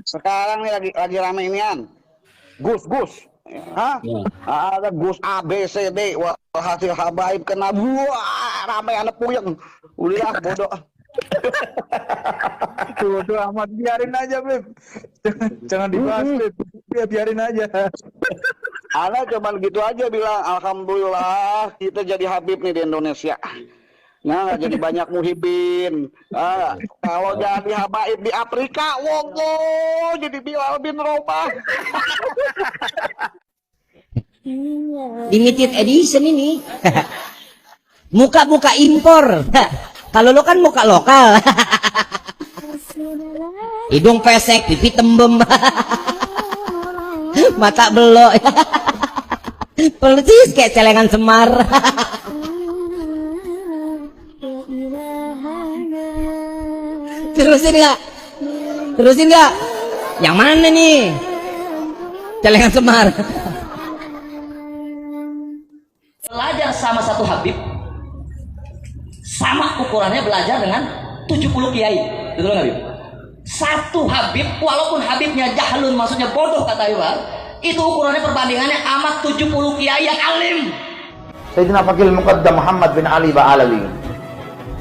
Sekarang nih lagi rame inian. Gus. Hah? Ya. Ada Gus A B C D. Wah, hasil habaib kena wah rame anak puyeng. Udah bodoh. Tuh amat, biarin aja, Beb. Jangan dibahas, Beb. Biarin aja. Ana cuman gitu aja bilang alhamdulillah kita jadi Habib nih di Indonesia. Nah, jadi banyak muhibin. Kalau jadi habaib di Afrika, wogo jadi Bilal bin Rabah. Limited edition ini. Muka-muka impor. Kalau lo kan muka lokal. Hidung pesek, pipi tembem. Mata belok. Persis kayak celengan Semar. Terusin nggak? Yang mana nih? Celengan Semar. Belajar sama satu Habib, sama ukurannya belajar dengan 70 kiai. Betul nggak, Habib? Satu Habib, walaupun Habibnya jahlun, maksudnya bodoh kata Iwan, itu ukurannya perbandingannya amat 70 kiai yang alim. Sayyidina Faqih Muqaddam Muhammad bin Ali Ba'alawi,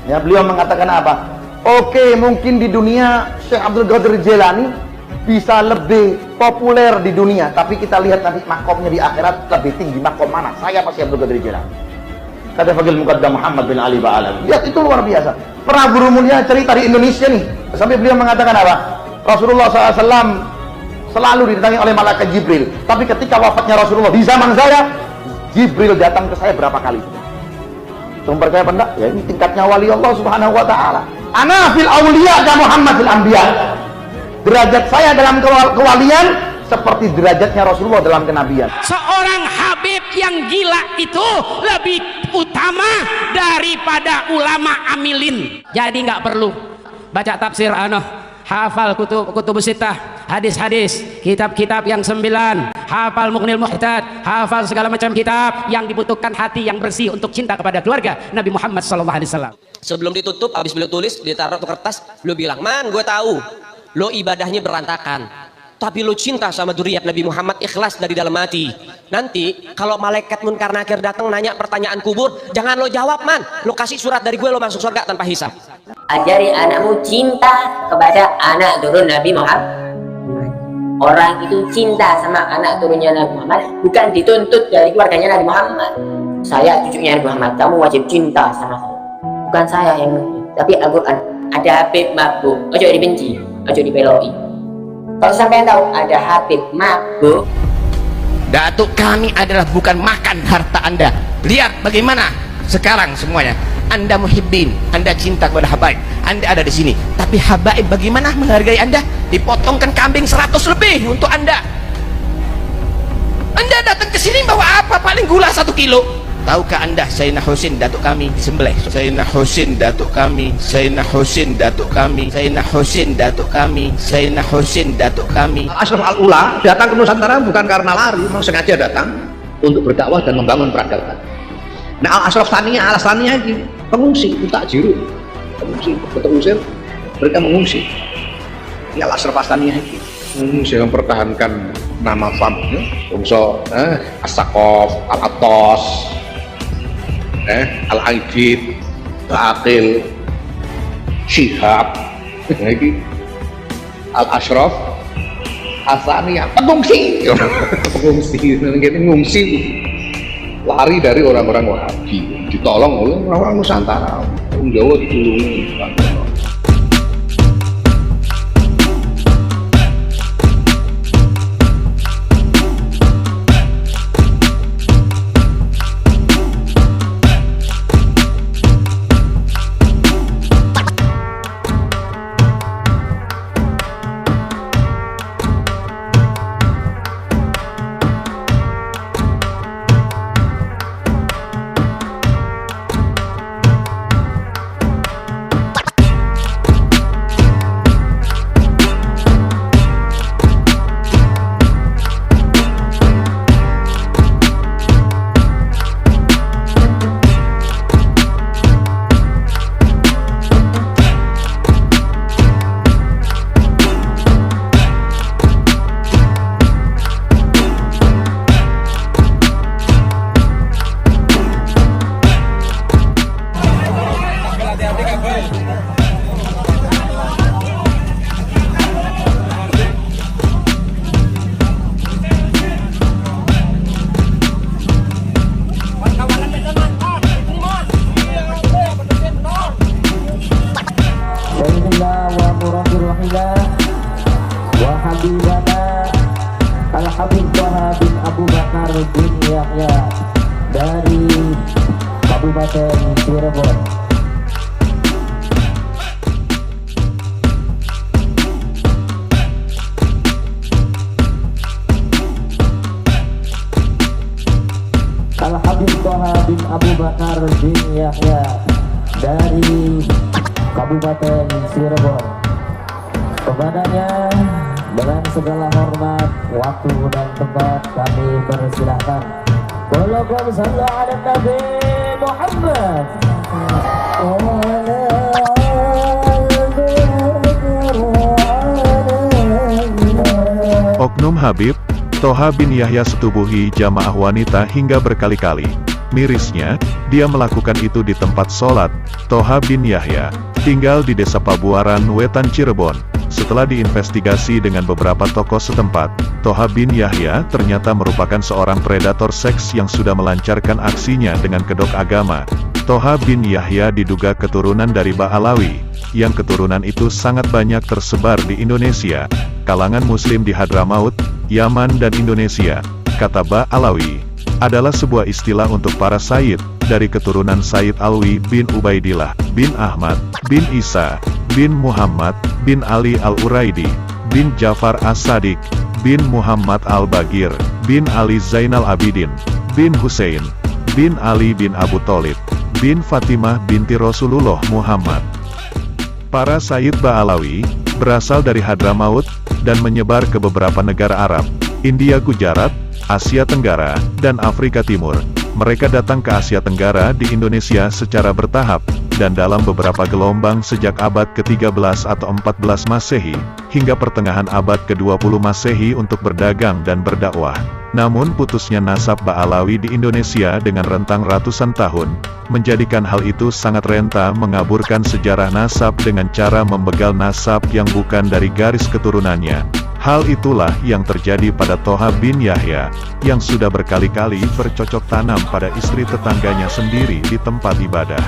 ya, beliau mengatakan apa? Oke, mungkin di dunia Syekh Abdul Qadir Jilani bisa lebih populer di dunia, tapi kita lihat nanti makomnya di akhirat lebih tinggi makom mana? Saya pasti Abdul Qadir Jilani. Kata Faqih Muqaddam Muhammad bin Ali Ba'alawi. Ya, itu luar biasa. Pernah guru mulia cerita di Indonesia nih, sampai beliau mengatakan apa? Rasulullah SAW selalu didatangi oleh malaikat Jibril, tapi ketika wafatnya Rasulullah di zaman saya, Jibril datang ke saya berapa kali? Sumber saya pendak, ya ini tingkatnya wali Allah Subhanahu wa taala. Ana fil auliya ka Muhammad fil anbiya. Derajat saya dalam kewalian seperti derajatnya Rasulullah dalam kenabian. Seorang Habib yang gila itu lebih utama daripada ulama amilin. Jadi nggak perlu baca tafsir hafal kutub sittah, hadis-hadis, kitab-kitab yang 9, hafal Mughnil Muhtad, hafal segala macam kitab yang dibutuhkan hati yang bersih untuk cinta kepada keluarga Nabi Muhammad SAW. Sebelum ditutup, habis beliau tulis, ditaruh ke kertas, beliau bilang, "Man, gue tahu lo ibadahnya berantakan, tapi lo cinta sama dzurriyyat Nabi Muhammad, ikhlas dari dalam hati. Nanti kalau malaikat munkar nakir datang nanya pertanyaan kubur, jangan lo jawab, man, lo kasih surat dari gue, lo masuk surga tanpa hisab." Ajari anakmu cinta kepada anak turun Nabi Muhammad. Orang itu cinta sama anak turunnya Nabi Muhammad bukan dituntut dari keluarganya Nabi Muhammad. Saya cucunya Nabi Muhammad, kamu wajib cinta sama saya. Bukan saya yang, tapi Al-Quran. Ada Habib mabuk, ojo dibenci, ojo dibeloi. Kalau sampai tahu ada Habib mabuk, Datuk kami adalah bukan makan harta Anda. Lihat bagaimana sekarang semuanya. Anda muhibbin, Anda cinta kepada habaib, Anda ada di sini. Tapi habaib bagaimana menghargai Anda? Dipotongkan kambing 100 lebih untuk Anda. Anda datang ke sini bawa apa? Paling gula 1 kilo. Tahukah Anda Sayyidina Husin datuk kami disembelih? Sayyidina Husin datuk kami, Sayyidina Husin datuk kami, Sayyidina Husin datuk kami, Sayyidina Husin datuk kami. Ashraf Al-Ula datang ke Nusantara bukan karena lari, memang sengaja datang untuk berdakwah dan membangun peradaban. Nah, Al-Ashraf Tania, alasannya ini pengungsi, tak jiru, pengungsi, usir, mereka mengungsi. Ini Al-Ashraf Tania ini mengungsi, mempertahankan nama famnya, bangsa As-Saqaf, Al-Attas, Al-Aidid, Al-Aqil, Syihab, Al-Ashraf Hasaniyah, pengungsi, pengungsi, lari dari orang-orang Wahabi, ditolong oleh orang-orang Nusantara, orang Jawa ditolong. wa habibana Al-Habib Thaha bin Abu Bakar bin Yahya dari Kabupaten Cirebon. Al-Habib Thaha bin Abu Bakar bin Yahya dari Kabupaten Cirebon. Kepadanya dengan segala hormat, waktu dan tempat kami persilahkan. Allahumma shalli ala Nabi Muhammad. Oknum Habib Thaha bin Yahya setubuhi jamaah wanita hingga berkali-kali. Mirisnya, dia melakukan itu di tempat sholat. Thaha bin Yahya tinggal di desa Pabuaran Wetan Cirebon. Setelah diinvestigasi dengan beberapa tokoh setempat, Thaha bin Yahya ternyata merupakan seorang predator seks yang sudah melancarkan aksinya dengan kedok agama. Thaha bin Yahya diduga keturunan dari Ba'alawi, yang keturunan itu sangat banyak tersebar di Indonesia, kalangan muslim di Hadramaut, Yaman dan Indonesia. Kata Ba'alawi adalah sebuah istilah untuk para Sayyid, dari keturunan Sayyid Alwi bin Ubaidillah, bin Ahmad, bin Isa, bin Muhammad, bin Ali Al-Uraidi, bin Jafar As-Sadiq, bin Muhammad Al-Bagir, bin Ali Zainal Abidin, bin Hussein, bin Ali bin Abu Thalib, bin Fatimah binti Rasulullah Muhammad. Para Sayyid Ba'alawi berasal dari Hadramaut dan menyebar ke beberapa negara Arab, India, Gujarat, Asia Tenggara, dan Afrika Timur. Mereka datang ke Asia Tenggara di Indonesia secara bertahap, dan dalam beberapa gelombang sejak abad ke-13 atau 14 Masehi, hingga pertengahan abad ke-20 Masehi untuk berdagang dan berdakwah. Namun putusnya nasab Ba'alawi di Indonesia dengan rentang ratusan tahun, menjadikan hal itu sangat renta mengaburkan sejarah nasab dengan cara membegal nasab yang bukan dari garis keturunannya. Hal itulah yang terjadi pada Thaha bin Yahya, yang sudah berkali-kali bercocok tanam pada istri tetangganya sendiri di tempat ibadah.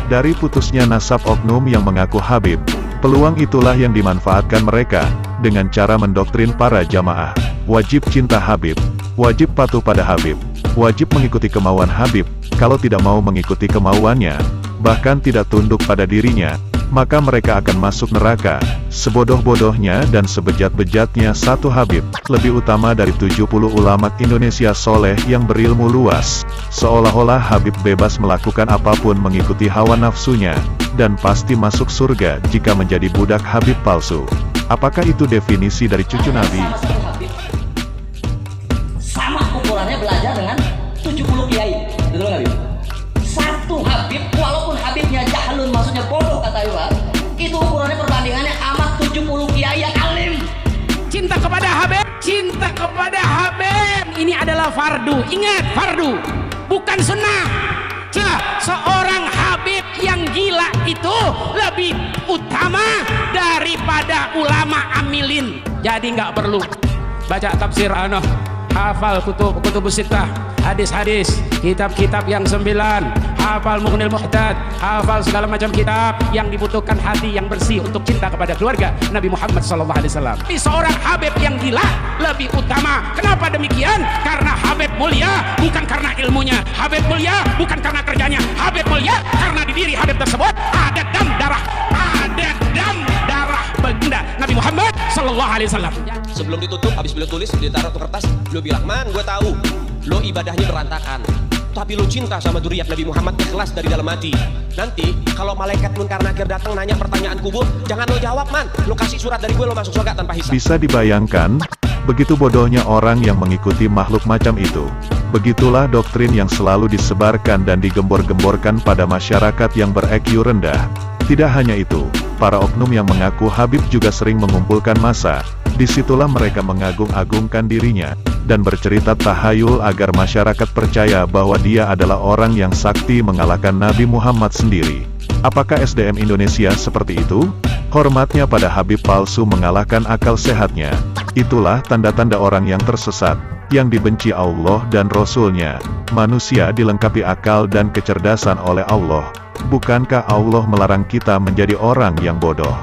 Dari putusnya nasab oknum yang mengaku Habib, peluang itulah yang dimanfaatkan mereka, dengan cara mendoktrin para jamaah. Wajib cinta Habib, wajib patuh pada Habib, wajib mengikuti kemauan Habib. Kalau tidak mau mengikuti kemauannya, bahkan tidak tunduk pada dirinya, maka mereka akan masuk neraka. Sebodoh-bodohnya dan sebejat-bejatnya satu Habib, lebih utama dari 70 ulama Indonesia soleh yang berilmu luas. Seolah-olah Habib bebas melakukan apapun mengikuti hawa nafsunya, dan pasti masuk surga jika menjadi budak Habib palsu. Apakah itu definisi dari cucu Nabi? Sama ukurannya belajar dengan 70 kiai. Betul nggak, Habib? Satu Habib, walaupun Habibnya jahlun, maksudnya bodoh kata Iwan, itu ukurannya perbandingannya amat 70 kiai yang alim. Cinta kepada Habib, cinta kepada Habib ini adalah fardu. Ingat, fardu, bukan sunnah. Seorang Habib yang gila itu lebih utama daripada ulama amilin. Jadi nggak perlu baca tafsir hafal kutub sittah, hadis-hadis, kitab-kitab yang 9, hafal Mughnil Muhtad, hafal segala macam kitab yang dibutuhkan hati yang bersih untuk cinta kepada keluarga Nabi Muhammad SAW. Tapi seorang Habib yang gila lebih utama. Kenapa demikian? Karena Habib mulia bukan karena ilmunya, Habib mulia bukan karena kerjanya, Habib mulia karena di diri Habib tersebut ada dam darah baginda Nabi Muhammad SAW. Sebelum ditutup, habis beliau tulis, ditaruh ke kertas, beliau bilang, "Man, gue tahu lo ibadahnya berantakan, tapi lo cinta sama dzurriyyat Nabi Muhammad ikhlas dari dalam hati. Nanti kalau malaikat munkar nakir datang nanya pertanyaan kubur, jangan lo jawab, man. Lo kasih surat dari gue, lo masuk surga tanpa hisab." Bisa dibayangkan, begitu bodohnya orang yang mengikuti makhluk macam itu. Begitulah doktrin yang selalu disebarkan dan digembor-gemborkan pada masyarakat yang ber-IQ rendah. Tidak hanya itu, para oknum yang mengaku Habib juga sering mengumpulkan massa. Disitulah mereka mengagung-agungkan dirinya, dan bercerita tahayul agar masyarakat percaya bahwa dia adalah orang yang sakti mengalahkan Nabi Muhammad sendiri. Apakah SDM Indonesia seperti itu? Hormatnya pada Habib palsu mengalahkan akal sehatnya. Itulah tanda-tanda orang yang tersesat. yang dibenci Allah dan Rasul-Nya. Manusia dilengkapi akal dan kecerdasan oleh Allah. Bukankah Allah melarang kita menjadi orang yang bodoh?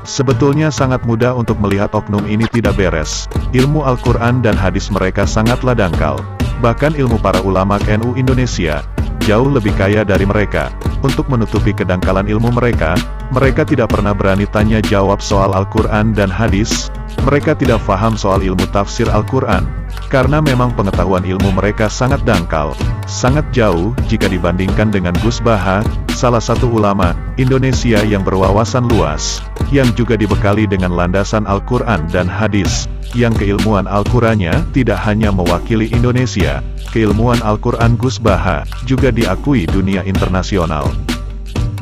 Sebetulnya sangat mudah untuk melihat oknum ini tidak beres. Ilmu Al-Quran dan hadis mereka sangatlah dangkal. Bahkan ilmu para ulama NU Indonesia jauh lebih kaya dari mereka. Untuk menutupi kedangkalan ilmu mereka, mereka tidak pernah berani tanya jawab soal Al-Quran dan hadis. Mereka tidak paham soal ilmu tafsir Al-Quran, karena memang pengetahuan ilmu mereka sangat dangkal, sangat jauh jika dibandingkan dengan Gus Baha, salah satu ulama Indonesia yang berwawasan luas, yang juga dibekali dengan landasan Al-Quran dan hadis, yang keilmuan Al-Qurannya tidak hanya mewakili Indonesia, keilmuan Al-Quran Gus Baha juga diakui dunia internasional.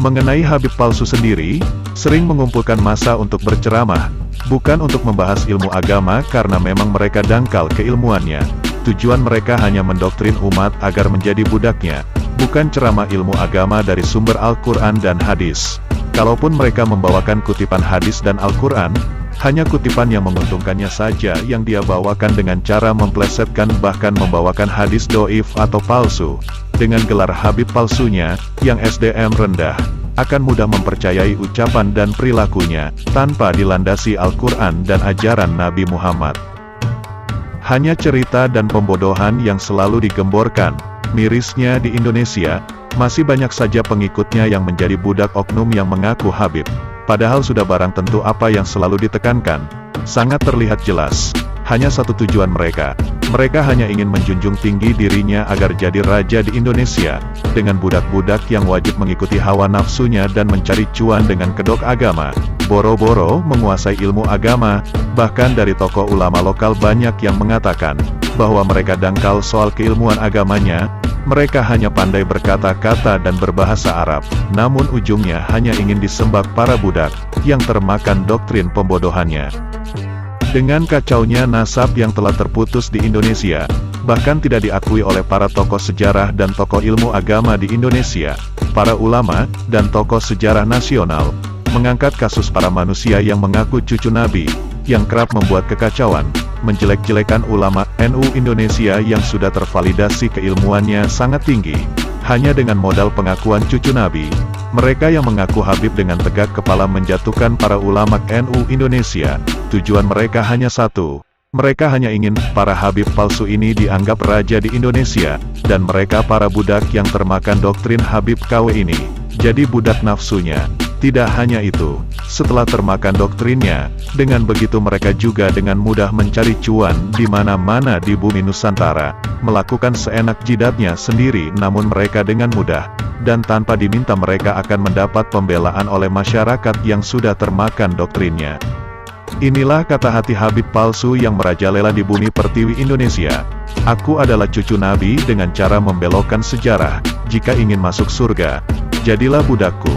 Mengenai Habib palsu sendiri, sering mengumpulkan massa untuk berceramah, bukan untuk membahas ilmu agama karena memang mereka dangkal keilmuannya. Tujuan mereka hanya mendoktrin umat agar menjadi budaknya, bukan ceramah ilmu agama dari sumber Al-Quran dan hadis. Kalaupun mereka membawakan kutipan hadis dan Al-Quran, hanya kutipan yang menguntungkannya saja yang dia bawakan dengan cara memplesetkan bahkan membawakan hadis doif atau palsu. Dengan gelar Habib palsunya, yang SDM rendah, akan mudah mempercayai ucapan dan perilakunya, tanpa dilandasi Al-Quran dan ajaran Nabi Muhammad. Hanya cerita dan pembodohan yang selalu digemborkan. Mirisnya di Indonesia, masih banyak saja pengikutnya yang menjadi budak oknum yang mengaku Habib. Padahal sudah barang tentu apa yang selalu ditekankan. Sangat terlihat jelas. Hanya satu tujuan mereka. Mereka hanya ingin menjunjung tinggi dirinya agar jadi raja di Indonesia, dengan budak-budak yang wajib mengikuti hawa nafsunya dan mencari cuan dengan kedok agama. Boro-boro menguasai ilmu agama, bahkan dari tokoh ulama lokal banyak yang mengatakan, bahwa mereka dangkal soal keilmuan agamanya. Mereka hanya pandai berkata-kata dan berbahasa Arab, namun ujungnya hanya ingin disembah para budak, yang termakan doktrin pembodohannya. Dengan kacaunya nasab yang telah terputus di Indonesia, bahkan tidak diakui oleh para tokoh sejarah dan tokoh ilmu agama di Indonesia, para ulama, dan tokoh sejarah nasional, mengangkat kasus para manusia yang mengaku cucu Nabi, yang kerap membuat kekacauan, menjelek-jelekan ulama NU Indonesia yang sudah tervalidasi keilmuannya sangat tinggi. Hanya dengan modal pengakuan cucu Nabi, mereka yang mengaku Habib dengan tegak kepala menjatuhkan para ulama NU Indonesia. Tujuan mereka hanya satu. Mereka hanya ingin para Habib palsu ini dianggap raja di Indonesia, dan mereka para budak yang termakan doktrin Habib KW ini, jadi budak nafsunya. Tidak hanya itu, setelah termakan doktrinnya, dengan begitu mereka juga dengan mudah mencari cuan di mana-mana di bumi Nusantara, melakukan seenak jidatnya sendiri namun mereka dengan mudah, dan tanpa diminta mereka akan mendapat pembelaan oleh masyarakat yang sudah termakan doktrinnya. Inilah kata hati Habib palsu yang merajalela di bumi pertiwi Indonesia. Aku adalah cucu Nabi dengan cara membelokkan sejarah. Jika ingin masuk surga, jadilah budakku.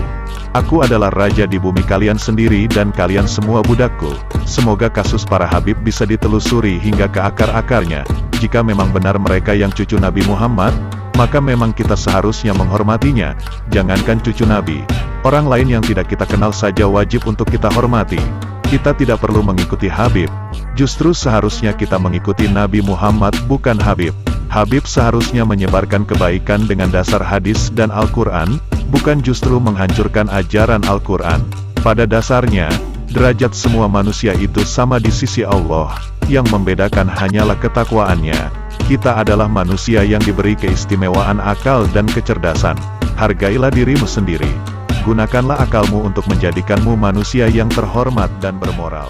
Aku adalah raja di bumi kalian sendiri dan kalian semua budakku. Semoga kasus para Habib bisa ditelusuri hingga ke akar-akarnya. Jika memang benar mereka yang cucu Nabi Muhammad, maka memang kita seharusnya menghormatinya. Jangankan cucu Nabi, orang lain yang tidak kita kenal saja wajib untuk kita hormati. Kita tidak perlu mengikuti Habib. Justru seharusnya kita mengikuti Nabi Muhammad, bukan Habib. Habib seharusnya menyebarkan kebaikan dengan dasar hadis dan Al-Quran, bukan justru menghancurkan ajaran Al-Quran. Pada dasarnya, derajat semua manusia itu sama di sisi Allah. Yang membedakan hanyalah ketakwaannya. Kita adalah manusia yang diberi keistimewaan akal dan kecerdasan. Hargailah dirimu sendiri. Gunakanlah akalmu untuk menjadikanmu manusia yang terhormat dan bermoral.